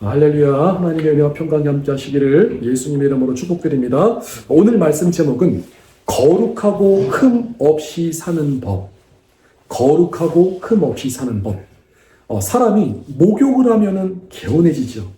할렐루야. 하나님의 은혜와 평강이 함께 하시기를 예수님의 이름으로 축복드립니다. 오늘 말씀 제목은 거룩하고 흠 없이 사는 법. 거룩하고 흠 없이 사는 법. 사람이 목욕을 하면은 개운해지죠.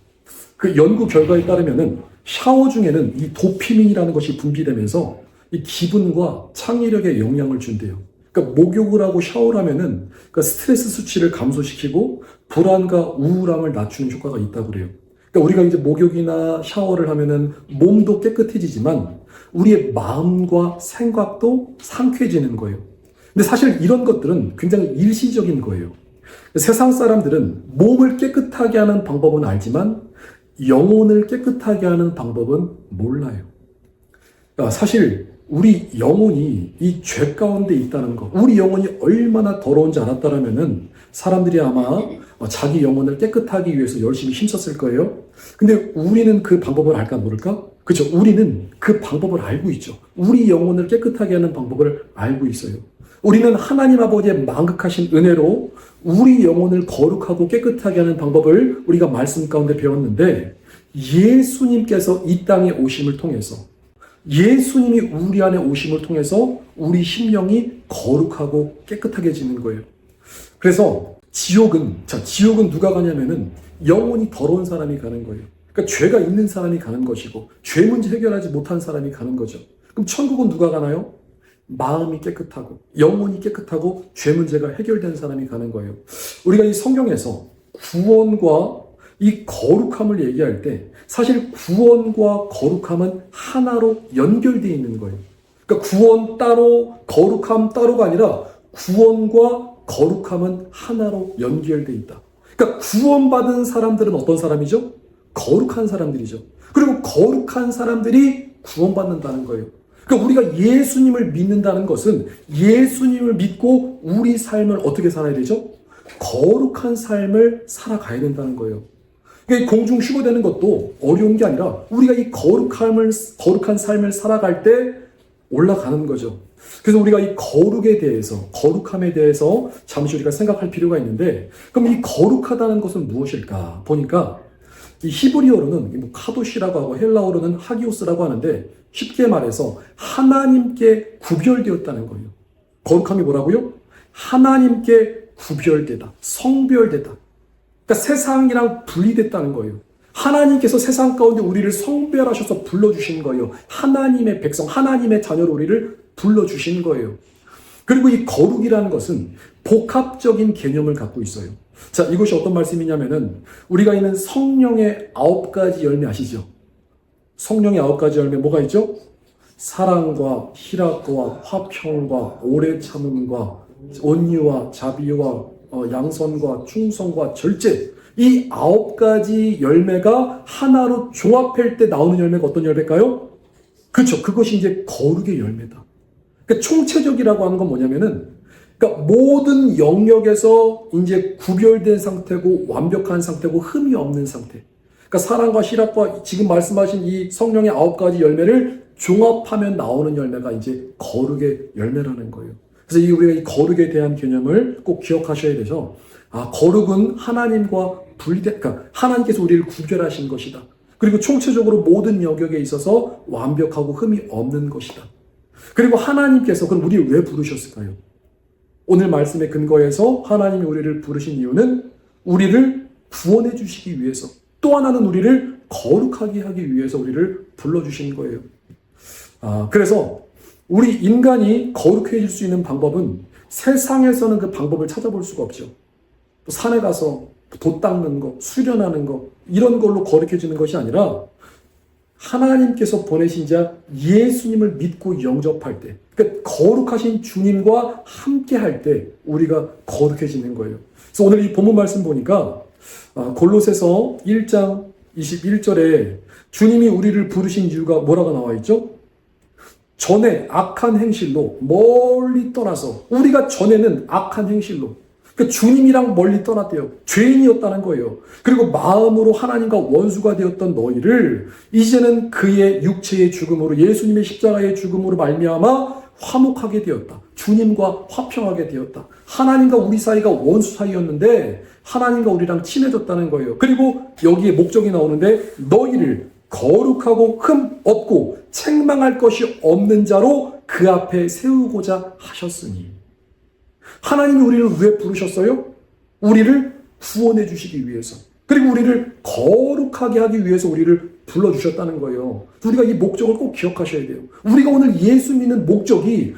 그 연구 결과에 따르면은 샤워 중에는 이 도파민이라는 것이 분비되면서 이 기분과 창의력에 영향을 준대요. 그러니까 목욕을 하고 샤워를 하면은 그 스트레스 수치를 감소시키고 불안과 우울함을 낮추는 효과가 있다고 그래요. 그러니까 우리가 이제 목욕이나 샤워를 하면은 몸도 깨끗해지지만 우리의 마음과 생각도 상쾌해지는 거예요. 근데 사실 이런 것들은 굉장히 일시적인 거예요. 세상 사람들은 몸을 깨끗하게 하는 방법은 알지만 영혼을 깨끗하게 하는 방법은 몰라요. 그러니까 사실 우리 영혼이 이 죄 가운데 있다는 거, 우리 영혼이 얼마나 더러운지 알았다라면은 사람들이 아마 자기 영혼을 깨끗하기 위해서 열심히 힘썼을 거예요. 근데 우리는 그 방법을 알까 모를까? 그렇죠. 우리는 그 방법을 알고 있죠. 우리 영혼을 깨끗하게 하는 방법을 알고 있어요. 우리는 하나님 아버지의 만극하신 은혜로 우리 영혼을 거룩하고 깨끗하게 하는 방법을 우리가 말씀 가운데 배웠는데, 예수님께서 이 땅에 오심을 통해서, 예수님이 우리 안에 오심을 통해서 우리 심령이 거룩하고 깨끗하게지는 거예요. 그래서 지옥은 누가 가냐면은 영혼이 더러운 사람이 가는 거예요. 그러니까 죄가 있는 사람이 가는 것이고, 죄 문제 해결하지 못한 사람이 가는 거죠. 그럼 천국은 누가 가나요? 마음이 깨끗하고 영혼이 깨끗하고 죄 문제가 해결된 사람이 가는 거예요. 우리가 이 성경에서 구원과 이 거룩함을 얘기할 때 사실 구원과 거룩함은 하나로 연결되어 있는 거예요. 그러니까 구원 따로 거룩함 따로가 아니라 구원과 거룩함은 하나로 연결되어 있다. 그러니까 구원받은 사람들은 어떤 사람이죠? 거룩한 사람들이죠. 그리고 거룩한 사람들이 구원받는다는 거예요. 그러니까 우리가 예수님을 믿는다는 것은 예수님을 믿고 우리 삶을 어떻게 살아야 되죠? 거룩한 삶을 살아가야 된다는 거예요. 그러니까 공중 휴거되는 것도 어려운 게 아니라 우리가 이 거룩한 삶을 살아갈 때 올라가는 거죠. 그래서 우리가 이 거룩에 대해서, 거룩함에 대해서 잠시 우리가 생각할 필요가 있는데, 그럼 이 거룩하다는 것은 무엇일까? 보니까 이 히브리어로는 카도시라고 하고 헬라어로는 하기오스라고 하는데, 쉽게 말해서 하나님께 구별되었다는 거예요. 거룩함이 뭐라고요? 하나님께 구별되다, 성별되다. 그러니까 세상이랑 분리됐다는 거예요. 하나님께서 세상 가운데 우리를 성별하셔서 불러주신 거예요. 하나님의 백성, 하나님의 자녀로 우리를 불러주신 거예요. 그리고 이 거룩이라는 것은 복합적인 개념을 갖고 있어요. 자, 이것이 어떤 말씀이냐면은 우리가 있는 성령의 9가지 열매 아시죠? 성령의 9가지 열매 뭐가 있죠? 사랑과 희락과 화평과 오래 참음과 온유와 자비와 양선과 충성과 절제, 이 9가지 열매가 하나로 종합할 때 나오는 열매가 어떤 열매일까요? 그렇죠. 그것이 이제 거룩의 열매다. 그러니까 총체적이라고 하는 건 뭐냐면은, 그러니까 모든 영역에서 이제 구별된 상태고 완벽한 상태고 흠이 없는 상태. 그러니까 사랑과 희락과 지금 말씀하신 이 성령의 9가지 열매를 종합하면 나오는 열매가 이제 거룩의 열매라는 거예요. 그래서 우리가 이 거룩에 대한 개념을 꼭 기억하셔야 돼서, 거룩은 하나님과 그러니까 하나님께서 우리를 구별하신 것이다. 그리고 총체적으로 모든 영역에 있어서 완벽하고 흠이 없는 것이다. 그리고 하나님께서 그럼 우리를 왜 부르셨을까요? 오늘 말씀에 근거해서 하나님이 우리를 부르신 이유는 우리를 구원해 주시기 위해서, 또 하나는 우리를 거룩하게 하기 위해서 우리를 불러주신 거예요. 그래서 우리 인간이 거룩해질 수 있는 방법은 세상에서는 그 방법을 찾아볼 수가 없죠. 또 산에 가서 돛 닦는 거, 수련하는 거, 이런 걸로 거룩해지는 것이 아니라 하나님께서 보내신 자 예수님을 믿고 영접할 때, 그러니까 거룩하신 주님과 함께 할 때 우리가 거룩해지는 거예요. 그래서 오늘 이 본문 말씀 보니까 골로새서 1장 21절에 주님이 우리를 부르신 이유가 뭐라고 나와 있죠? 전에 악한 행실로 멀리 떠나서, 우리가 전에는 악한 행실로, 그러니까 주님이랑 멀리 떠났대요. 죄인이었다는 거예요. 그리고 마음으로 하나님과 원수가 되었던 너희를 이제는 그의 육체의 죽음으로, 예수님의 십자가의 죽음으로 말미암아 화목하게 되었다. 주님과 화평하게 되었다. 하나님과 우리 사이가 원수 사이였는데 하나님과 우리랑 친해졌다는 거예요. 그리고 여기에 목적이 나오는데 너희를 거룩하고 흠 없고 책망할 것이 없는 자로 그 앞에 세우고자 하셨으니. 하나님이 우리를 왜 부르셨어요? 우리를 구원해 주시기 위해서. 그리고 우리를 거룩하게 하기 위해서 우리를 불러주셨다는 거예요. 우리가 이 목적을 꼭 기억하셔야 돼요. 우리가 오늘 예수 믿는 목적이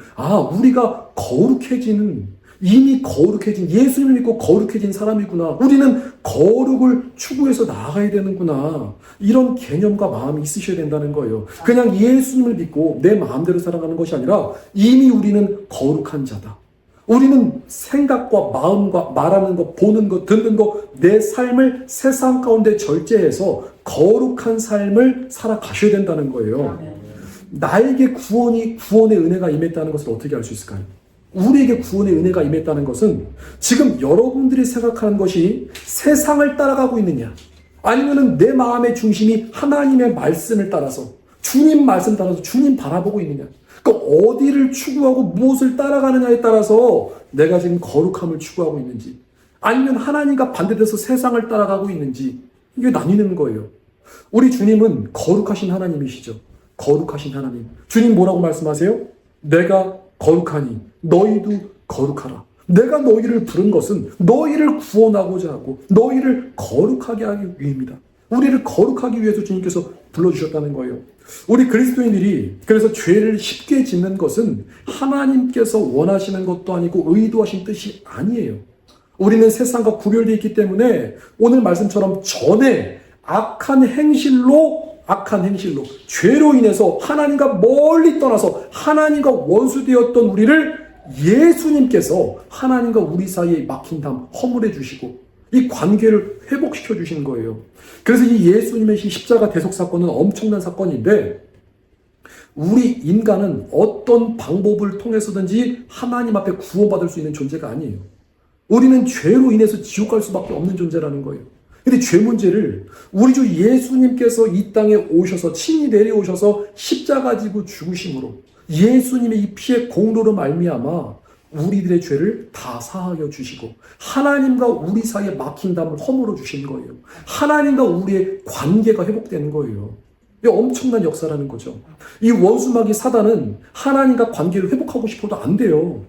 우리가 거룩해지는, 이미 거룩해진, 예수님을 믿고 거룩해진 사람이구나. 우리는 거룩을 추구해서 나아가야 되는구나. 이런 개념과 마음이 있으셔야 된다는 거예요. 그냥 예수님을 믿고 내 마음대로 살아가는 것이 아니라 이미 우리는 거룩한 자다. 우리는 생각과 마음과 말하는 것, 보는 것, 듣는 것, 내 삶을 세상 가운데 절제해서 거룩한 삶을 살아가셔야 된다는 거예요. 나에게 구원의 은혜가 임했다는 것을 어떻게 알 수 있을까요? 우리에게 구원의 은혜가 임했다는 것은 지금 여러분들이 생각하는 것이 세상을 따라가고 있느냐, 아니면은 내 마음의 중심이 하나님의 말씀을 따라서, 주님 말씀 따라서 주님 바라보고 있느냐. 그러니까 어디를 추구하고 무엇을 따라가느냐에 따라서 내가 지금 거룩함을 추구하고 있는지, 아니면 하나님과 반대돼서 세상을 따라가고 있는지, 이게 나뉘는 거예요. 우리 주님은 거룩하신 하나님이시죠. 거룩하신 하나님. 주님 뭐라고 말씀하세요? 내가 거룩하니 너희도 거룩하라. 내가 너희를 부른 것은 너희를 구원하고자 하고 너희를 거룩하게 하기 위함이다. 우리를 거룩하기 위해서 주님께서 불러주셨다는 거예요. 우리 그리스도인들이 그래서 죄를 쉽게 짓는 것은 하나님께서 원하시는 것도 아니고 의도하신 뜻이 아니에요. 우리는 세상과 구별되어 있기 때문에 오늘 말씀처럼 전에 악한 행실로 죄로 인해서 하나님과 멀리 떠나서 하나님과 원수되었던 우리를 예수님께서 하나님과 우리 사이에 막힌 담 허물해 주시고 이 관계를 회복시켜 주신 거예요. 그래서 이 예수님의 십자가 대속 사건은 엄청난 사건인데, 우리 인간은 어떤 방법을 통해서든지 하나님 앞에 구원받을 수 있는 존재가 아니에요. 우리는 죄로 인해서 지옥 갈 수밖에 없는 존재라는 거예요. 근데 죄 문제를 우리 주 예수님께서 이 땅에 오셔서 친히 내려오셔서 십자가 지고 죽으심으로 예수님의 이 피의 공로로 말미암아 우리들의 죄를 다 사하여 주시고 하나님과 우리 사이에 막힌 담을 허물어 주신 거예요. 하나님과 우리의 관계가 회복되는 거예요. 이 엄청난 역사라는 거죠. 이 원수마귀 사단은 하나님과 관계를 회복하고 싶어도 안 돼요.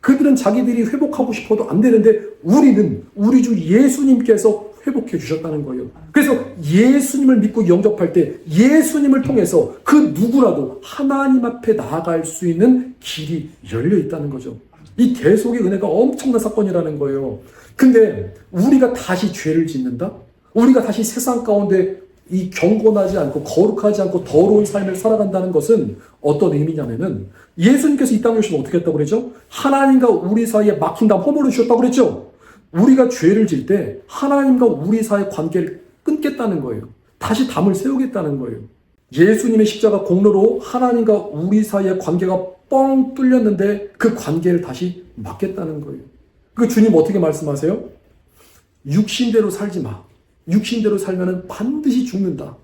그들은 자기들이 회복하고 싶어도 안 되는데 우리는 우리 주 예수님께서 회복해 주셨다는 거예요. 그래서 예수님을 믿고 영접할 때 예수님을 통해서 그 누구라도 하나님 앞에 나아갈 수 있는 길이 열려 있다는 거죠. 이 대속의 은혜가 엄청난 사건이라는 거예요. 근데 우리가 다시 죄를 짓는다? 우리가 다시 세상 가운데 이 경건하지 않고 거룩하지 않고 더러운 삶을 살아간다는 것은 어떤 의미냐면은 예수님께서 이 땅에 오시면 어떻게 했다고 그랬죠? 하나님과 우리 사이에 막힌 담 허물어 주셨다고 그랬죠? 우리가 죄를 질 때 하나님과 우리 사이의 관계를 끊겠다는 거예요. 다시 담을 세우겠다는 거예요. 예수님의 십자가 공로로 하나님과 우리 사이의 관계가 뻥 뚫렸는데 그 관계를 다시 막겠다는 거예요. 그 주님 어떻게 말씀하세요? 육신대로 살지 마. 육신대로 살면은 반드시 죽는다.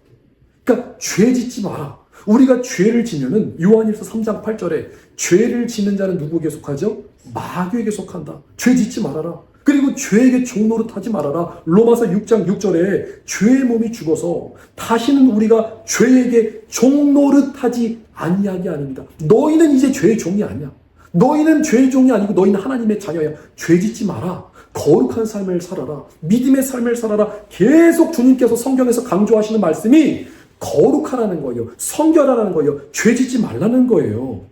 그러니까 죄 짓지 마라. 우리가 죄를 지면은 요한일서 3장 8절에 죄를 짓는 자는 누구에게 속하죠? 마귀에게 속한다. 죄 짓지 말아라. 그리고 죄에게 종노릇하지 말아라. 로마서 6장 6절에 죄의 몸이 죽어서 다시는 우리가 죄에게 종노릇하지 아니하게 아닙니다. 너희는 이제 죄의 종이 아니야. 너희는 죄의 종이 아니고 너희는 하나님의 자녀야. 죄 짓지 마라. 거룩한 삶을 살아라. 믿음의 삶을 살아라. 계속 주님께서 성경에서 강조하시는 말씀이 거룩하라는 거예요. 성결하라는 거예요. 죄 짓지 말라는 거예요.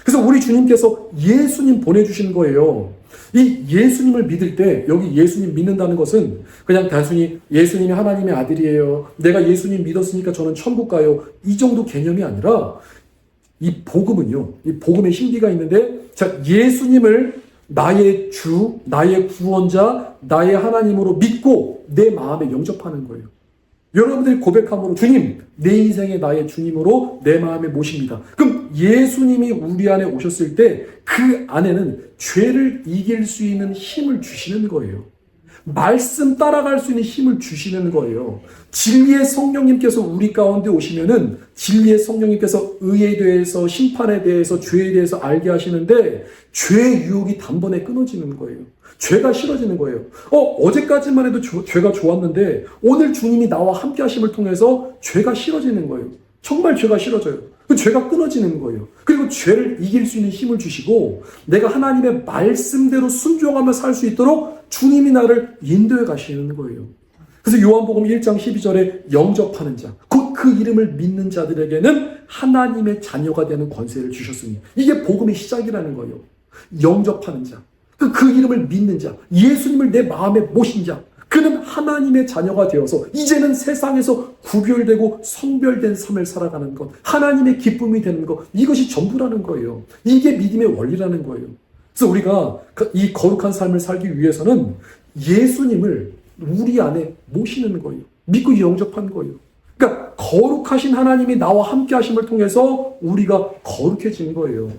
그래서 우리 주님께서 예수님 보내주신 거예요. 이 예수님을 믿을 때 여기 예수님 믿는다는 것은 그냥 단순히 예수님이 하나님의 아들이에요. 내가 예수님 믿었으니까 저는 천국 가요. 이 정도 개념이 아니라 이 복음은요. 이 복음의 신비가 있는데 자, 예수님을 나의 주, 나의 구원자, 나의 하나님으로 믿고 내 마음에 영접하는 거예요. 여러분들이 고백함으로 주님, 내 인생의 나의 주님으로 내 마음에 모십니다. 그럼 예수님이 우리 안에 오셨을 때 그 안에는 죄를 이길 수 있는 힘을 주시는 거예요. 말씀 따라갈 수 있는 힘을 주시는 거예요. 진리의 성령님께서 우리 가운데 오시면은 진리의 성령님께서 의에 대해서, 심판에 대해서, 죄에 대해서 알게 하시는데 죄의 유혹이 단번에 끊어지는 거예요. 죄가 싫어지는 거예요. 어제까지만 해도 죄가 좋았는데 오늘 주님이 나와 함께 하심을 통해서 죄가 싫어지는 거예요. 정말 죄가 싫어져요. 그 죄가 끊어지는 거예요. 그리고 죄를 이길 수 있는 힘을 주시고 내가 하나님의 말씀대로 순종하며 살 수 있도록 주님이 나를 인도해 가시는 거예요. 그래서 요한복음 1장 12절에 영접하는 자, 곧 그 이름을 믿는 자들에게는 하나님의 자녀가 되는 권세를 주셨으니, 이게 복음의 시작이라는 거예요. 영접하는 자, 그 이름을 믿는 자, 예수님을 내 마음에 모신 자, 그는 하나님의 자녀가 되어서 이제는 세상에서 구별되고 성별된 삶을 살아가는 것, 하나님의 기쁨이 되는 것, 이것이 전부라는 거예요. 이게 믿음의 원리라는 거예요. 그래서 우리가 이 거룩한 삶을 살기 위해서는 예수님을 우리 안에 모시는 거예요. 믿고 영접한 거예요. 그러니까 거룩하신 하나님이 나와 함께 하심을 통해서 우리가 거룩해진 거예요.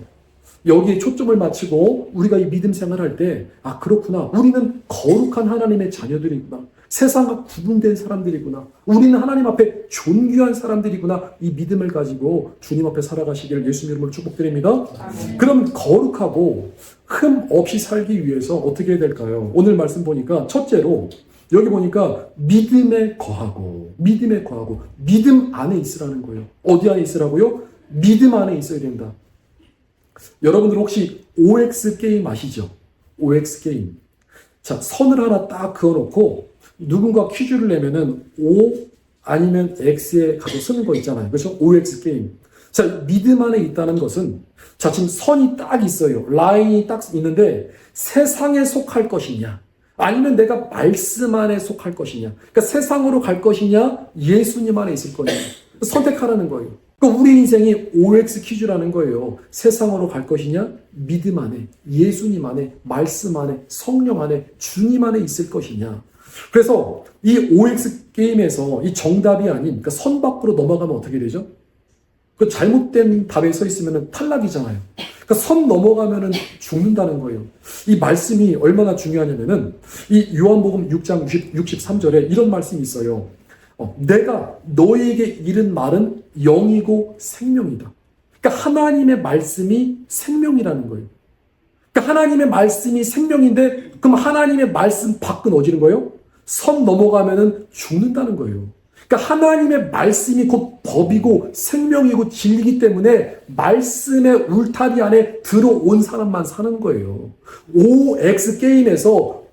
여기에 초점을 맞추고 우리가 이 믿음 생활할 때, 아, 그렇구나. 우리는 거룩한 하나님의 자녀들이구나. 세상과 구분된 사람들이구나. 우리는 하나님 앞에 존귀한 사람들이구나. 이 믿음을 가지고 주님 앞에 살아가시기를 예수님 이름으로 축복드립니다. 아멘. 그럼 거룩하고 흠 없이 살기 위해서 어떻게 해야 될까요? 오늘 말씀 보니까 첫째로 여기 보니까 믿음에 거하고 믿음 안에 있으라는 거예요. 어디 안에 있으라고요? 믿음 안에 있어야 된다. 여러분들 혹시 OX 게임 아시죠? OX 게임. 자, 선을 하나 딱 그어놓고 누군가 퀴즈를 내면은 O 아니면 X에 가서 쓰는 거 있잖아요. 그렇죠? OX 게임. 자, 믿음 안에 있다는 것은, 자, 지금 선이 딱 있어요. 라인이 딱 있는데 세상에 속할 것이냐, 아니면 내가 말씀 안에 속할 것이냐. 그러니까 세상으로 갈 것이냐, 예수님 안에 있을 거냐. 선택하라는 거예요. 그러니까 우리 인생이 OX 퀴즈라는 거예요. 세상으로 갈 것이냐, 믿음 안에, 예수님 안에, 말씀 안에, 성령 안에, 주님 안에 있을 것이냐. 그래서 이 OX 게임에서 이 정답이 아닌, 그러니까 선 밖으로 넘어가면 어떻게 되죠? 그 잘못된 답에 서 있으면 탈락이잖아요. 그러니까 선 넘어가면은 죽는다는 거예요. 이 말씀이 얼마나 중요하냐면은 이 요한복음 6장 63절에 이런 말씀이 있어요. 내가 너희에게 이른 말은 영이고 생명이다. 그러니까 하나님의 말씀이 생명이라는 거예요. 그러니까 하나님의 말씀이 생명인데, 그럼 하나님의 말씀 밖은 어디는 거예요? 선 넘어가면은 죽는다는 거예요. 그러니까 하나님의 말씀이 곧 법이고 생명이고 진리이기 때문에 말씀의 울타리 안에 들어온 사람만 사는 거예요. OX 게임에서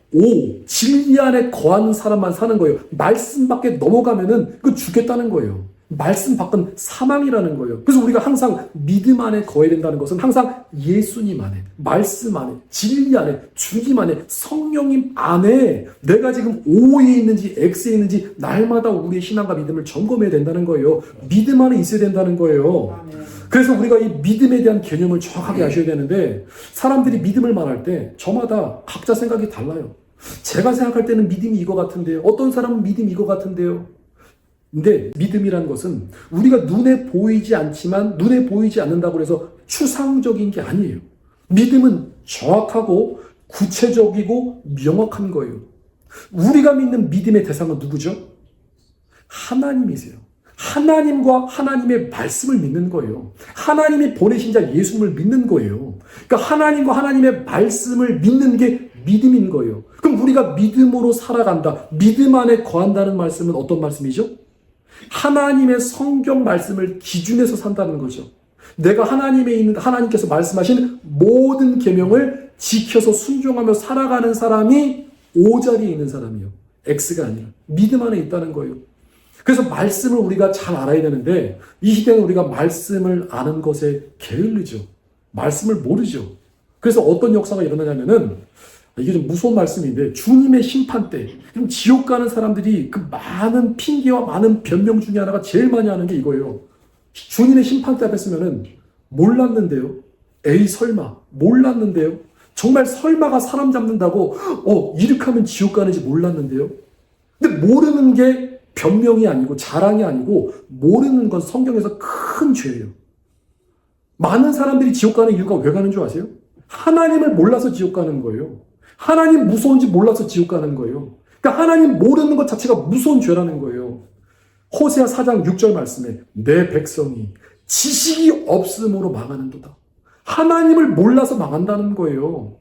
진리 안에 거하는 사람만 사는 거예요. 말씀 밖에 넘어가면은 그 죽겠다는 거예요. 말씀 밖은 사망이라는 거예요. 그래서 우리가 항상 믿음 안에 거해야 된다는 것은 항상 예수님 안에, 말씀 안에, 진리 안에, 주님 안에, 성령님 안에 내가 지금 O에 있는지 X에 있는지 날마다 우리의 신앙과 믿음을 점검해야 된다는 거예요. 믿음 안에 있어야 된다는 거예요. 그래서 우리가 이 믿음에 대한 개념을 정확하게 아셔야 되는데, 사람들이 믿음을 말할 때 저마다 각자 생각이 달라요. 제가 생각할 때는 믿음이 이거 같은데요. 어떤 사람은 믿음이 이거 같은데요. 근데 믿음이라는 것은 우리가 눈에 보이지 않지만, 눈에 보이지 않는다고 해서 추상적인 게 아니에요. 믿음은 정확하고 구체적이고 명확한 거예요. 우리가 믿는 믿음의 대상은 누구죠? 하나님이세요. 하나님과 하나님의 말씀을 믿는 거예요. 하나님이 보내신 자 예수님을 믿는 거예요. 그러니까 하나님과 하나님의 말씀을 믿는 게 믿음인 거예요. 그럼 우리가 믿음으로 살아간다, 믿음 안에 거한다는 말씀은 어떤 말씀이죠? 하나님의 성경 말씀을 기준해서 산다는 거죠. 내가 하나님에 있는, 하나님께서 말씀하신 모든 계명을 지켜서 순종하며 살아가는 사람이 O 자리에 있는 사람이요. X가 아니라 믿음 안에 있다는 거예요. 그래서 말씀을 우리가 잘 알아야 되는데, 이 시대는 우리가 말씀을 아는 것에 게을르죠. 말씀을 모르죠. 그래서 어떤 역사가 일어나냐면은, 이게 좀 무서운 말씀인데, 주님의 심판 때 지옥 가는 사람들이 그 많은 핑계와 많은 변명 중에 하나가 제일 많이 하는 게 이거예요. 주님의 심판 때 앞에 쓰면은 몰랐는데요. 에이 설마 몰랐는데요. 정말 설마가 사람 잡는다고 이렇게 하면 지옥 가는지 몰랐는데요. 근데 모르는 게 변명이 아니고 자랑이 아니고, 모르는 건 성경에서 큰 죄예요. 많은 사람들이 지옥 가는 이유가 왜 가는 줄 아세요? 하나님을 몰라서 지옥 가는 거예요. 하나님 무서운지 몰라서 지옥 가는 거예요. 그러니까 하나님 모르는 것 자체가 무서운 죄라는 거예요. 호세아 4장 6절 말씀에 내 백성이 지식이 없음으로 망하는도다. 하나님을 몰라서 망한다는 거예요.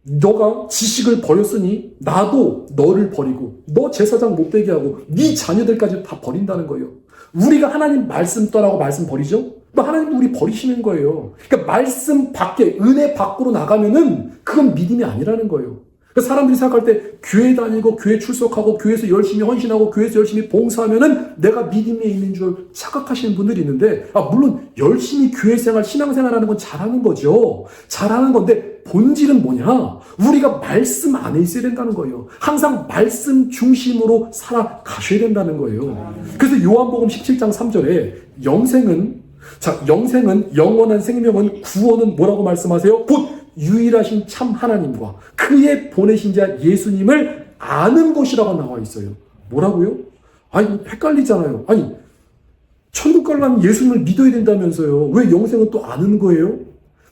너가 지식을 버렸으니 나도 너를 버리고 너 제사장 못되게 하고 네 자녀들까지 다 버린다는 거예요. 우리가 하나님 말씀 떠나고 말씀 버리죠? 하나님도 우리 버리시는 거예요. 그러니까 말씀 밖에, 은혜 밖으로 나가면은 그건 믿음이 아니라는 거예요. 그러니까 사람들이 생각할 때 교회 다니고 교회 출석하고 교회에서 열심히 헌신하고 교회에서 열심히 봉사하면은 내가 믿음에 있는 줄 착각하시는 분들이 있는데, 물론 열심히 교회 생활, 신앙생활 하는 건 잘하는 거죠. 잘하는 건데 본질은 뭐냐? 우리가 말씀 안에 있어야 된다는 거예요. 항상 말씀 중심으로 살아가셔야 된다는 거예요. 그래서 요한복음 17장 3절에 영생은 영원한 생명은 구원은 뭐라고 말씀하세요? 곧 유일하신 참 하나님과 그의 보내신 자 예수님을 아는 것이라고 나와 있어요. 뭐라고요? 헷갈리잖아요. 천국 가려면 예수님을 믿어야 된다면서요. 왜 영생은 또 아는 거예요?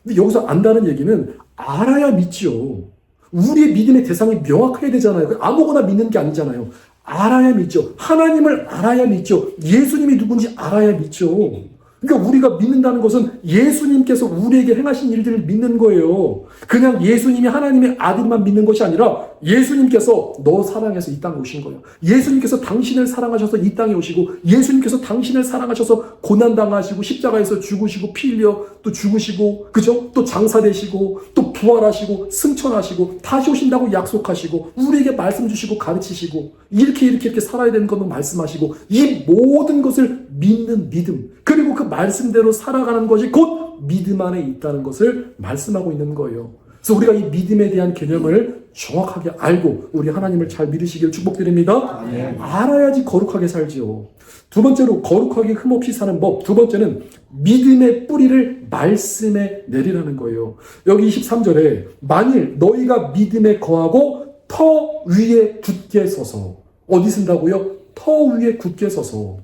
근데 여기서 안다는 얘기는 알아야 믿죠. 우리의 믿음의 대상이 명확해야 되잖아요. 아무거나 믿는 게 아니잖아요. 알아야 믿죠. 하나님을 알아야 믿죠. 예수님이 누군지 알아야 믿죠. 그러니까 우리가 믿는다는 것은 예수님께서 우리에게 행하신 일들을 믿는 거예요. 그냥 예수님이 하나님의 아들만 믿는 것이 아니라 예수님께서 너 사랑해서 이 땅에 오신 거예요. 예수님께서 당신을 사랑하셔서 이 땅에 오시고 예수님께서 당신을 사랑하셔서 고난당하시고 십자가에서 죽으시고 피 흘려 또 죽으시고 그죠? 또 장사되시고 또 부활하시고 승천하시고 다시 오신다고 약속하시고 우리에게 말씀 주시고 가르치시고 이렇게 살아야 되는 것도 말씀하시고 이 모든 것을 믿는 믿음 그리고 그 말씀대로 살아가는 것이 곧 믿음 안에 있다는 것을 말씀하고 있는 거예요. 그래서 우리가 이 믿음에 대한 개념을 정확하게 알고 우리 하나님을 잘 믿으시길 축복드립니다. 알아야지 거룩하게 살지요. 두 번째로 거룩하게 흠없이 사는 법. 두 번째는 믿음의 뿌리를 말씀에 내리라는 거예요. 여기 23절에 만일 너희가 믿음에 거하고 터 위에 굳게 서서 어디 쓴다고요? 터 위에 굳게 서서.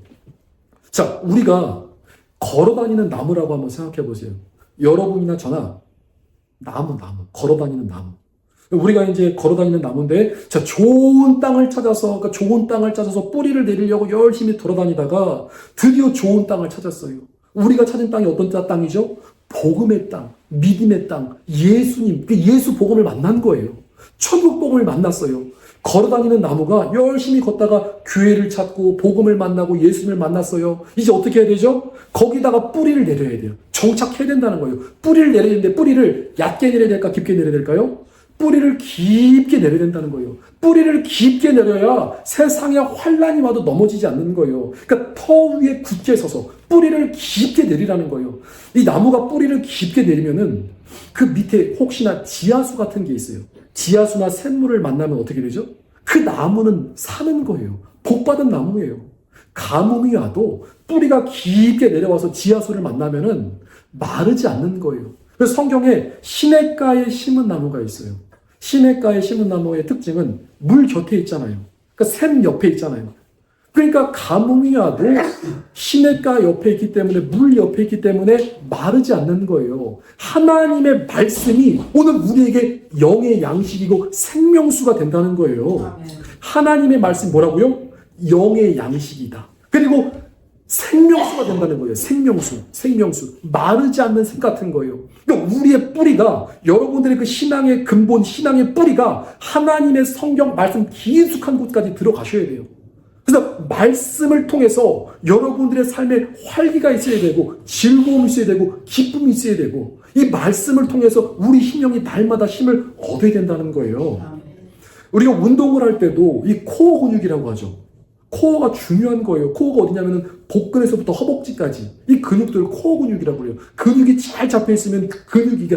자, 우리가 걸어다니는 나무라고 한번 생각해 보세요. 여러분이나 저나 나무, 걸어다니는 나무. 우리가 이제 걸어다니는 나무인데, 자, 좋은 땅을 찾아서, 좋은 땅을 찾아서 뿌리를 내리려고 열심히 돌아다니다가 드디어 좋은 땅을 찾았어요. 우리가 찾은 땅이 어떤 땅이죠? 복음의 땅, 믿음의 땅, 예수님, 예수 복음을 만난 거예요. 천국 복음을 만났어요. 걸어다니는 나무가 열심히 걷다가 교회를 찾고 복음을 만나고 예수님을 만났어요. 이제 어떻게 해야 되죠? 거기다가 뿌리를 내려야 돼요. 정착해야 된다는 거예요. 뿌리를 내려야 되는데 뿌리를 얕게 내려야 될까? 깊게 내려야 될까요? 뿌리를 깊게 내려야 된다는 거예요. 뿌리를 깊게 내려야 세상에 환란이 와도 넘어지지 않는 거예요. 그러니까 터 위에 굳게 서서 뿌리를 깊게 내리라는 거예요. 이 나무가 뿌리를 깊게 내리면은 그 밑에 혹시나 지하수 같은 게 있어요. 지하수나 샘물을 만나면 어떻게 되죠? 그 나무는 사는 거예요. 복받은 나무예요. 가뭄이 와도 뿌리가 깊게 내려와서 지하수를 만나면은 마르지 않는 거예요. 그래서 성경에 시냇가에 심은 나무가 있어요. 시냇가에 심은 나무의 특징은 물 곁에 있잖아요. 그러니까 샘 옆에 있잖아요. 그러니까 가뭄이 와도 시냇가 옆에 있기 때문에 물 옆에 있기 때문에 마르지 않는 거예요. 하나님의 말씀이 오늘 우리에게 영의 양식이고 생명수가 된다는 거예요. 하나님의 말씀 뭐라고요? 영의 양식이다. 그리고 생명수가 된다는 거예요. 생명수. 마르지 않는 샘 같은 거예요. 그러니까 우리의 뿌리가, 여러분들의 그 신앙의 근본, 신앙의 뿌리가 하나님의 성경 말씀 깊숙한 곳까지 들어가셔야 돼요. 그래서 말씀을 통해서 여러분들의 삶에 활기가 있어야 되고 즐거움이 있어야 되고 기쁨이 있어야 되고 이 말씀을 통해서 우리 심령이 날마다 힘을 얻어야 된다는 거예요. 우리가 운동을 할 때도 이 코어 근육이라고 하죠. 코어가 중요한 거예요. 코어가 어디냐면은 복근에서부터 허벅지까지 이 근육들을 코어 근육이라고 그래요. 근육이 잘 잡혀 있으면 근육이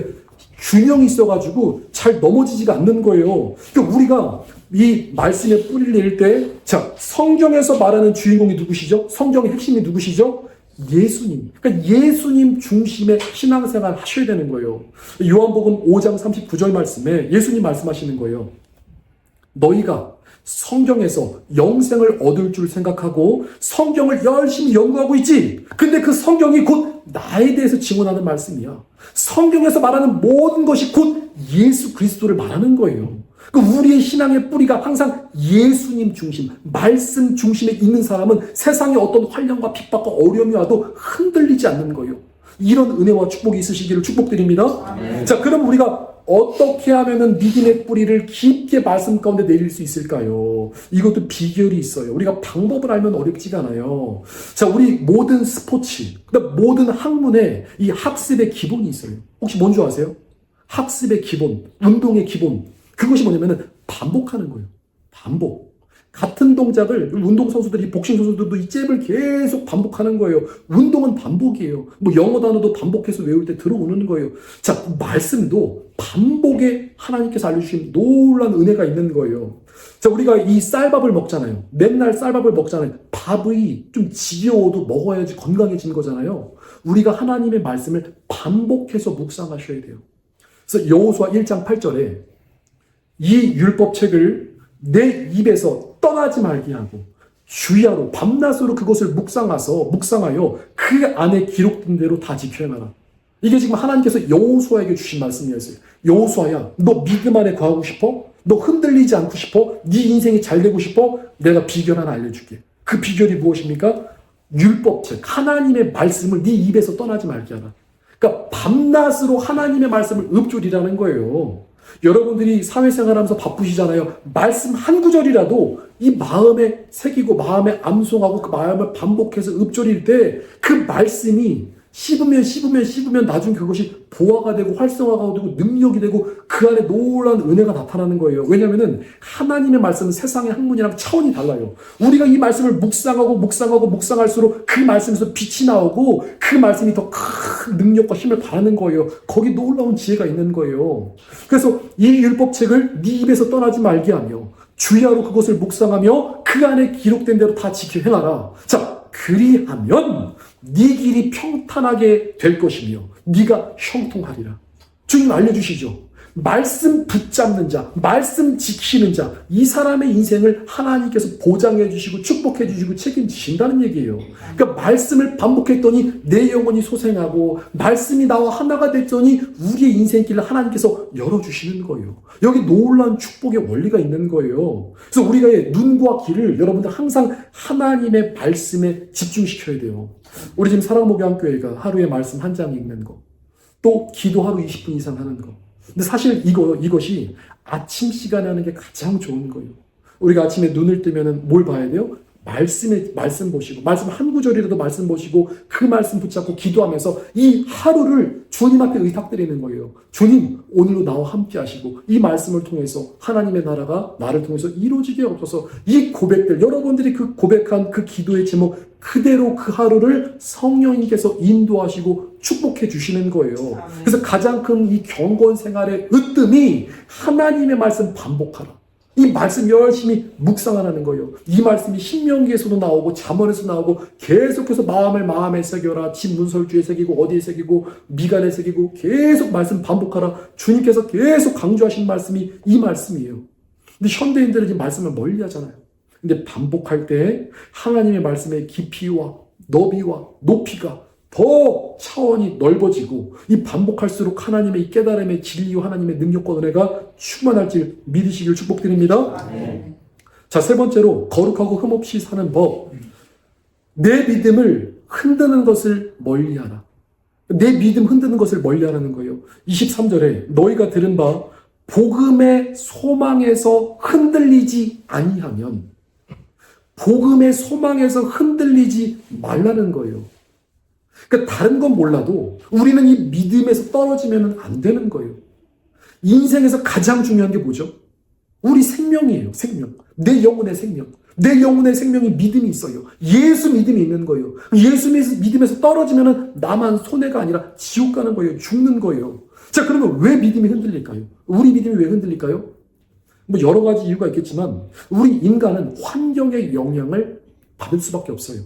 균형이 있어가지고 잘 넘어지지가 않는 거예요. 그러니까 우리가 이 말씀에 뿌리를 내릴 때, 자, 성경에서 말하는 주인공이 누구시죠? 성경의 핵심이 누구시죠? 예수님. 그러니까 예수님 중심의 신앙생활 하셔야 되는 거예요. 요한복음 5장 39절 말씀에 예수님 말씀하시는 거예요. 너희가 성경에서 영생을 얻을 줄 생각하고 성경을 열심히 연구하고 있지. 근데 그 성경이 곧 나에 대해서 증언하는 말씀이야. 성경에서 말하는 모든 것이 곧 예수 그리스도를 말하는 거예요. 우리의 신앙의 뿌리가 항상 예수님 중심, 말씀 중심에 있는 사람은 세상의 어떤 환난과 핍박과 어려움이 와도 흔들리지 않는 거예요. 이런 은혜와 축복이 있으시기를 축복드립니다. 아멘. 자, 그럼 우리가 어떻게 하면은 믿음의 뿌리를 깊게 말씀 가운데 내릴 수 있을까요? 이것도 비결이 있어요. 우리가 방법을 알면 어렵지가 않아요. 자, 우리 모든 스포츠, 그다음 모든 학문에 이 학습의 기본이 있어요. 혹시 뭔 줄 아세요? 학습의 기본, 운동의 기본. 그것이 뭐냐면은 반복하는 거예요. 반복. 같은 동작을 운동선수들이, 복싱 선수들도 이 잽을 계속 반복하는 거예요. 운동은 반복이에요. 뭐 영어 단어도 반복해서 외울 때 들어오는 거예요. 자, 말씀도 반복에 하나님께서 알려주신 놀라운 은혜가 있는 거예요. 자, 우리가 이 쌀밥을 먹잖아요. 맨날 쌀밥을 먹잖아요. 밥이 좀 지겨워도 먹어야지 건강해지는 거잖아요. 우리가 하나님의 말씀을 반복해서 묵상하셔야 돼요. 그래서 여호수아 1장 8절에 이 율법책을 내 입에서 떠나지 말게 하고 주야로 밤낮으로 그것을 묵상하여 그 안에 기록된 대로 다 지켜 행하라. 이게 지금 하나님께서 여호수아에게 주신 말씀이었어요. 여호수아야, 너 믿음 안에 거하고 싶어? 너 흔들리지 않고 싶어? 네 인생이 잘 되고 싶어? 내가 비결 하나 알려줄게. 그 비결이 무엇입니까? 율법책, 하나님의 말씀을 네 입에서 떠나지 말게 하라. 그러니까 밤낮으로 하나님의 말씀을 읊조리라는 거예요. 여러분들이 사회생활하면서 바쁘시잖아요. 말씀 한 구절이라도 이 마음에 새기고 마음에 암송하고 그 마음을 반복해서 읊조릴 때 그 말씀이 씹으면 나중에 그것이 보화가 되고 활성화가 되고 능력이 되고 그 안에 놀라운 은혜가 나타나는 거예요. 왜냐하면 하나님의 말씀은 세상의 학문이랑 차원이 달라요. 우리가 이 말씀을 묵상할수록 그 말씀에서 빛이 나오고 그 말씀이 더 큰 능력과 힘을 발하는 거예요. 거기 놀라운 지혜가 있는 거예요. 그래서 이 율법책을 네 입에서 떠나지 말게 하며 주야로 그것을 묵상하며 그 안에 기록된 대로 다 지켜 행하라. 자, 그리하면 네 길이 평탄하게 될 것이며 네가 형통하리라. 주님 알려주시죠. 말씀 붙잡는 자, 말씀 지키는 자, 이 사람의 인생을 하나님께서 보장해 주시고 축복해 주시고 책임지신다는 얘기예요. 그러니까 말씀을 반복했더니 내 영혼이 소생하고 말씀이 나와 하나가 됐더니 우리의 인생길을 하나님께서 열어주시는 거예요. 여기 놀라운 축복의 원리가 있는 거예요. 그래서 우리가 눈과 귀를 여러분들 항상 하나님의 말씀에 집중시켜야 돼요. 우리 지금 사랑목양교회가 하루에 말씀 한 장 읽는 거, 또 기도 하루 20분 이상 하는 거. 근데 사실 이것이 아침 시간에 하는 게 가장 좋은 거예요. 우리가 아침에 눈을 뜨면은 뭘 봐야 돼요? 말씀 보시고, 말씀 한 구절이라도 말씀 보시고, 그 말씀 붙잡고 기도하면서 이 하루를 주님 앞에 의탁드리는 거예요. 주님, 오늘도 나와 함께 하시고, 이 말씀을 통해서 하나님의 나라가 나를 통해서 이루어지게 없어서 이 고백들, 여러분들이 그 고백한 그 기도의 제목, 그대로 그 하루를 성령님께서 인도하시고 축복해 주시는 거예요. 그래서 가장 큰 이 경건 생활의 으뜸이 하나님의 말씀 반복하라. 이 말씀 열심히 묵상하라는 거예요. 이 말씀이 신명기에서도 나오고 잠언에서 나오고 계속해서 마음에 새겨라. 집 문설주에 새기고 어디에 새기고 미간에 새기고 계속 말씀 반복하라. 주님께서 계속 강조하신 말씀이 이 말씀이에요. 근데 현대인들은 이 말씀을 멀리 하잖아요. 근데 반복할 때 하나님의 말씀의 깊이와 너비와 높이가 더 차원이 넓어지고 이 반복할수록 하나님의 이 깨달음의 진리와 하나님의 능력과 은혜가 충만할지 믿으시길 축복드립니다. 자, 세 번째로 거룩하고 흠없이 사는 법. 내 믿음을 흔드는 것을 멀리하라. 내 믿음 흔드는 것을 멀리하라는 거예요. 23절에 너희가 들은 바 복음의 소망에서 흔들리지 아니하면, 복음의 소망에서 흔들리지 말라는 거예요. 그러니까 다른 건 몰라도 우리는 이 믿음에서 떨어지면 안 되는 거예요. 인생에서 가장 중요한 게 뭐죠? 우리 생명이에요. 생명. 내 영혼의 생명. 내 영혼의 생명이 믿음이 있어요. 예수 믿음이 있는 거예요. 예수 믿음에서 떨어지면 나만 손해가 아니라 지옥 가는 거예요. 죽는 거예요. 자, 그러면 왜 믿음이 흔들릴까요? 우리 믿음이 왜 흔들릴까요? 뭐 여러 가지 이유가 있겠지만 우리 인간은 환경의 영향을 받을 수밖에 없어요.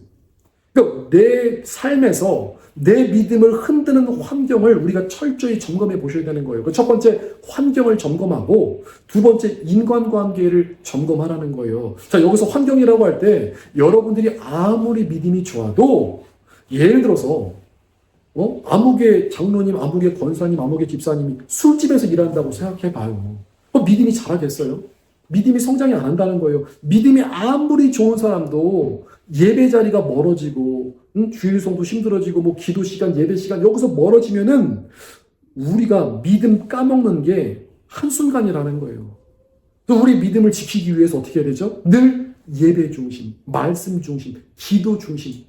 그러니까 내 삶에서 내 믿음을 흔드는 환경을 우리가 철저히 점검해 보셔야 되는 거예요. 첫 번째, 환경을 점검하고 두 번째, 인간관계를 점검하라는 거예요. 자, 여기서 환경이라고 할 때 여러분들이 아무리 믿음이 좋아도 예를 들어서 아무개 장로님, 아무개 권사님, 아무개 집사님이 술집에서 일한다고 생각해 봐요. 믿음이 자라겠어요? 믿음이 성장이 안 한다는 거예요. 믿음이 아무리 좋은 사람도 예배 자리가 멀어지고, 주일성도 힘들어지고, 뭐 기도 시간, 예배 시간 여기서 멀어지면은 우리가 믿음 까먹는 게 한순간이라는 거예요. 또 우리 믿음을 지키기 위해서 어떻게 해야 되죠? 늘 예배 중심, 말씀 중심, 기도 중심,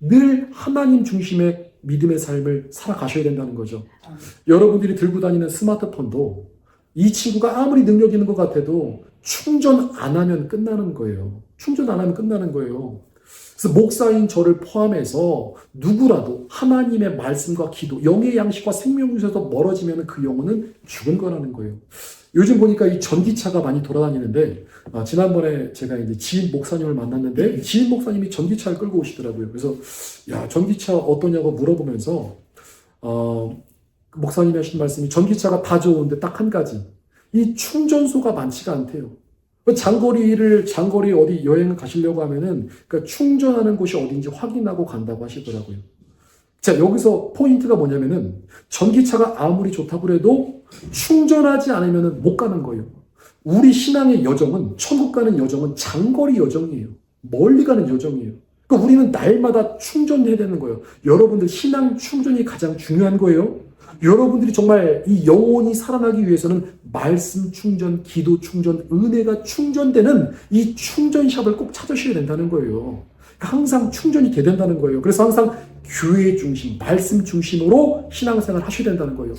늘 하나님 중심의 믿음의 삶을 살아가셔야 된다는 거죠. 여러분들이 들고 다니는 스마트폰도 이 친구가 아무리 능력 있는 것 같아도 충전 안 하면 끝나는 거예요. 충전 안 하면 끝나는 거예요. 그래서 목사인 저를 포함해서 누구라도 하나님의 말씀과 기도, 영의 양식과 생명유에서 멀어지면 그 영혼은 죽은 거라는 거예요. 요즘 보니까 이 전기차가 많이 돌아다니는데, 지난번에 제가 이제 지인 목사님을 만났는데, 지인 목사님이 전기차를 끌고 오시더라고요. 그래서, 야, 전기차 어떠냐고 물어보면서, 목사님이 하신 말씀이 전기차가 다 좋은데 딱 한 가지. 이 충전소가 많지가 않대요. 장거리 어디 여행을 가시려고 하면은, 그러니까 충전하는 곳이 어딘지 확인하고 간다고 하시더라고요. 자, 여기서 포인트가 뭐냐면은, 전기차가 아무리 좋다고 해도 충전하지 않으면 못 가는 거예요. 우리 신앙의 여정은, 천국 가는 여정은 장거리 여정이에요. 멀리 가는 여정이에요. 그러니까 우리는 날마다 충전해야 되는 거예요. 여러분들 신앙 충전이 가장 중요한 거예요. 여러분들이 정말 이 영혼이 살아나기 위해서는 말씀 충전, 기도 충전, 은혜가 충전되는 이 충전샵을 꼭 찾으셔야 된다는 거예요. 항상 충전이 돼야 된다는 거예요. 그래서 항상 교회 중심, 말씀 중심으로 신앙생활 하셔야 된다는 거예요.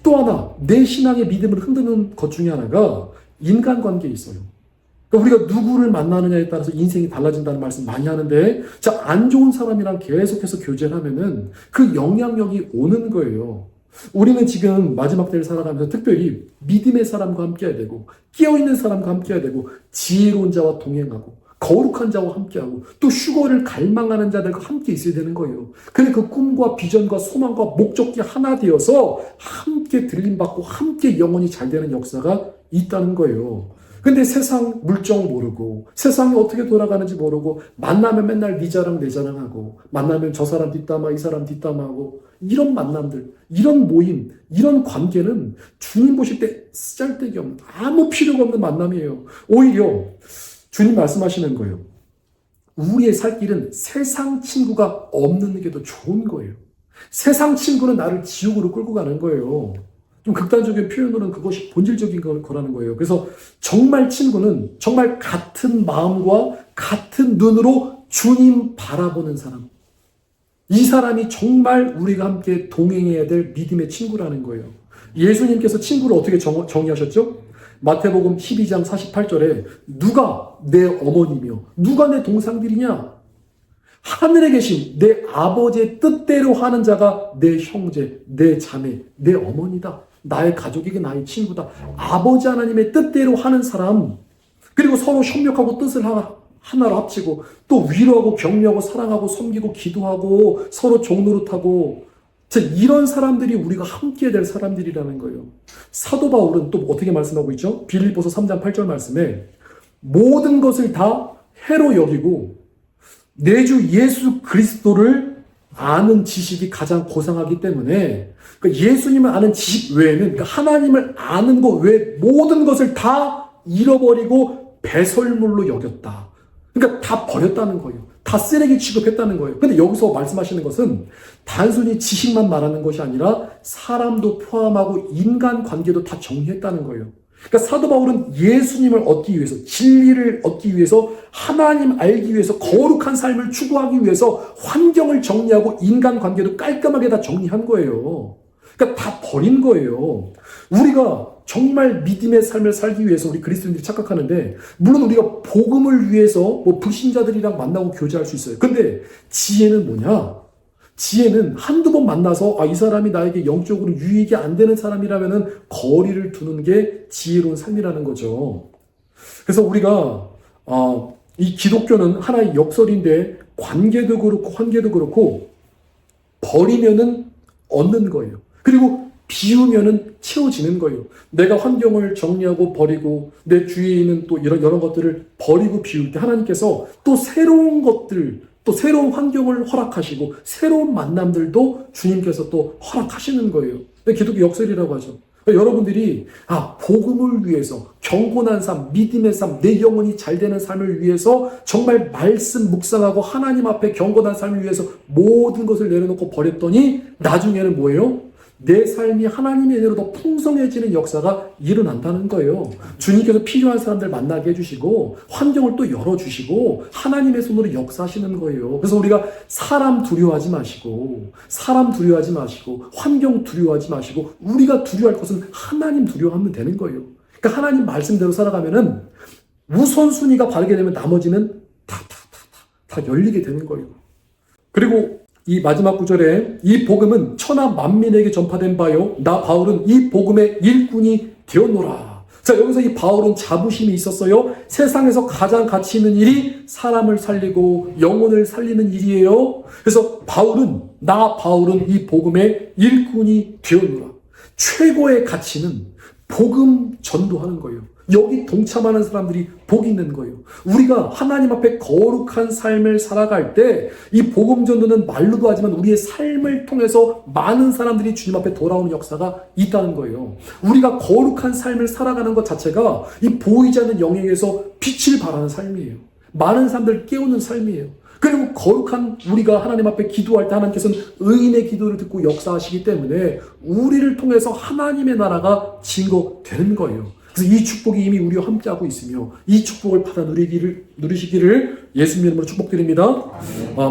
또 하나, 내 신앙의 믿음을 흔드는 것 중에 하나가 인간관계에 있어요. 그러니까 우리가 누구를 만나느냐에 따라서 인생이 달라진다는 말씀 많이 하는데, 자, 안 좋은 사람이랑 계속해서 교제를 하면은 그 영향력이 오는 거예요. 우리는 지금 마지막 때를 살아가면서 특별히 믿음의 사람과 함께 해야 되고, 깨어있는 사람과 함께 해야 되고, 지혜로운 자와 동행하고, 거룩한 자와 함께하고, 또 휴거를 갈망하는 자들과 함께 있어야 되는 거예요. 그래 그 꿈과 비전과 소망과 목적이 하나 되어서 함께 들림받고 함께 영혼이 잘 되는 역사가 있다는 거예요. 근데 세상 물정 모르고, 세상이 어떻게 돌아가는지 모르고, 만나면 맨날 네 자랑 내 자랑하고, 만나면 저 사람 뒷담화 이 사람 뒷담화하고, 이런 만남들, 이런 모임, 이런 관계는 주님 보실 때 쓰잘데기 없는, 아무 필요가 없는 만남이에요. 오히려 주님 말씀하시는 거예요. 우리의 살 길은 세상 친구가 없는 게 더 좋은 거예요. 세상 친구는 나를 지옥으로 끌고 가는 거예요. 좀 극단적인 표현으로는 그것이 본질적인 거라는 거예요. 그래서 정말 친구는 정말 같은 마음과 같은 눈으로 주님 바라보는 사람. 이 사람이 정말 우리가 함께 동행해야 될 믿음의 친구라는 거예요. 예수님께서 친구를 어떻게 정의하셨죠? 마태복음 12장 48절에 누가 내 어머니며 누가 내 동상들이냐? 하늘에 계신 내 아버지의 뜻대로 하는 자가 내 형제, 내 자매, 내 어머니다. 나의 가족이게 나의 친구다. 아버지 하나님의 뜻대로 하는 사람, 그리고 서로 협력하고 뜻을 하나로 합치고 또 위로하고 격려하고 사랑하고 섬기고 기도하고 서로 종노릇하고, 이런 사람들이 우리가 함께 될 사람들이라는 거예요. 사도 바울은 또 어떻게 말씀하고 있죠? 빌립보서 3장 8절 말씀에 모든 것을 다 해로 여기고 내 주 예수 그리스도를 아는 지식이 가장 고상하기 때문에, 그러니까 예수님을 아는 지식 외에는, 그러니까 하나님을 아는 것 외에 모든 것을 다 잃어버리고 배설물로 여겼다. 그러니까 다 버렸다는 거예요. 다 쓰레기 취급했다는 거예요. 근데 여기서 말씀하시는 것은 단순히 지식만 말하는 것이 아니라 사람도 포함하고 인간관계도 다 정리했다는 거예요. 그러니까 사도 바울은 예수님을 얻기 위해서, 진리를 얻기 위해서, 하나님 알기 위해서, 거룩한 삶을 추구하기 위해서 환경을 정리하고 인간관계도 깔끔하게 다 정리한 거예요. 그러니까 다 버린 거예요. 우리가 정말 믿음의 삶을 살기 위해서 우리 그리스도인들이 착각하는데, 물론 우리가 복음을 위해서 뭐 불신자들이랑 만나고 교제할 수 있어요. 근데 지혜는 뭐냐? 지혜는 한두 번 만나서 이 사람이 나에게 영적으로 유익이 안 되는 사람이라면은 거리를 두는 게 지혜로운 삶이라는 거죠. 그래서 우리가 이 기독교는 하나의 역설인데, 관계도 그렇고 환계도 그렇고 버리면은 얻는 거예요. 그리고 비우면은 채워지는 거예요. 내가 환경을 정리하고 버리고 내 주위에 있는 또 이런 여러 것들을 버리고 비울 때 하나님께서 또 새로운 것들, 또 새로운 환경을 허락하시고 새로운 만남들도 주님께서 또 허락하시는 거예요. 기독교 역설이라고 하죠. 그러니까 여러분들이 복음을 위해서 경건한 삶, 믿음의 삶, 내 영혼이 잘 되는 삶을 위해서 정말 말씀 묵상하고 하나님 앞에 경건한 삶을 위해서 모든 것을 내려놓고 버렸더니 나중에는 뭐예요? 내 삶이 하나님의 은혜로 더 풍성해지는 역사가 일어난다는 거예요. 주님께서 필요한 사람들 만나게 해주시고 환경을 또 열어주시고 하나님의 손으로 역사하시는 거예요. 그래서 우리가 사람 두려워하지 마시고 환경 두려워하지 마시고 우리가 두려워할 것은 하나님 두려워하면 되는 거예요. 그러니까 하나님 말씀대로 살아가면은 우선순위가 바르게 되면 나머지는 다 열리게 되는 거예요. 그리고 이 마지막 구절에 이 복음은 천하 만민에게 전파된 바요 나 바울은 이 복음의 일꾼이 되었노라. 자, 여기서 이 바울은 자부심이 있었어요. 세상에서 가장 가치 있는 일이 사람을 살리고 영혼을 살리는 일이에요. 그래서 나 바울은 이 복음의 일꾼이 되었노라. 최고의 가치는 복음 전도하는 거예요. 여기 동참하는 사람들이 복이 있는 거예요. 우리가 하나님 앞에 거룩한 삶을 살아갈 때 이 복음 전도는 말로도 하지만 우리의 삶을 통해서 많은 사람들이 주님 앞에 돌아오는 역사가 있다는 거예요. 우리가 거룩한 삶을 살아가는 것 자체가 이 보이지 않는 영역에서 빛을 발하는 삶이에요. 많은 사람들을 깨우는 삶이에요. 그리고 거룩한 우리가 하나님 앞에 기도할 때 하나님께서는 의인의 기도를 듣고 역사하시기 때문에 우리를 통해서 하나님의 나라가 증거되는 거예요. 그래서 이 축복이 이미 우리와 함께하고 있으며 이 축복을 받아 누리시기를 예수님 이름으로 축복드립니다.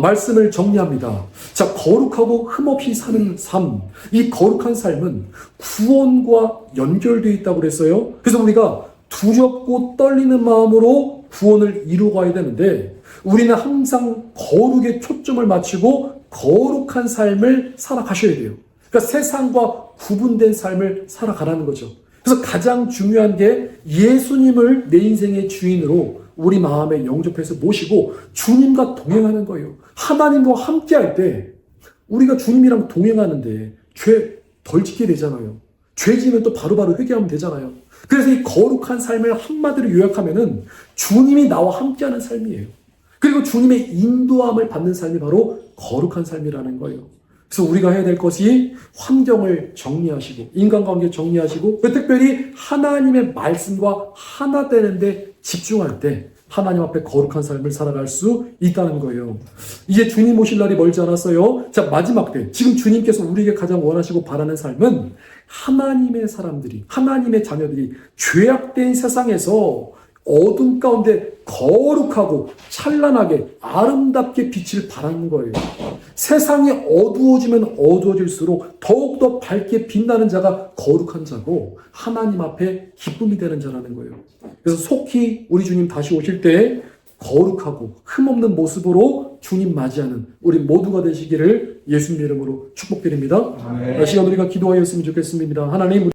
말씀을 정리합니다. 자, 거룩하고 흠없이 사는 삶. 이 거룩한 삶은 구원과 연결되어 있다고 그랬어요. 그래서 우리가 두렵고 떨리는 마음으로 구원을 이루어가야 되는데 우리는 항상 거룩에 초점을 맞추고 거룩한 삶을 살아가셔야 돼요. 그러니까 세상과 구분된 삶을 살아가라는 거죠. 그래서 가장 중요한 게 예수님을 내 인생의 주인으로 우리 마음에 영접해서 모시고 주님과 동행하는 거예요. 하나님과 함께할 때 우리가 주님이랑 동행하는데 죄 덜 짓게 되잖아요. 죄 지면 또 바로바로 회개하면 되잖아요. 그래서 이 거룩한 삶을 한마디로 요약하면은 주님이 나와 함께하는 삶이에요. 그리고 주님의 인도함을 받는 삶이 바로 거룩한 삶이라는 거예요. 그래서 우리가 해야 될 것이 환경을 정리하시고 인간관계 정리하시고 특별히 하나님의 말씀과 하나 되는데 집중할 때 하나님 앞에 거룩한 삶을 살아갈 수 있다는 거예요. 이제 주님 오실 날이 멀지 않았어요. 자, 마지막 때 지금 주님께서 우리에게 가장 원하시고 바라는 삶은 하나님의 사람들이 하나님의 자녀들이 죄악된 세상에서 어둠 가운데 거룩하고 찬란하게 아름답게 빛을 발하는 거예요. 세상이 어두워지면 어두워질수록 더욱더 밝게 빛나는 자가 거룩한 자고 하나님 앞에 기쁨이 되는 자라는 거예요. 그래서 속히 우리 주님 다시 오실 때 거룩하고 흠없는 모습으로 주님 맞이하는 우리 모두가 되시기를 예수님 이름으로 축복드립니다. 시간 우리가 기도하였으면 좋겠습니다. 하나님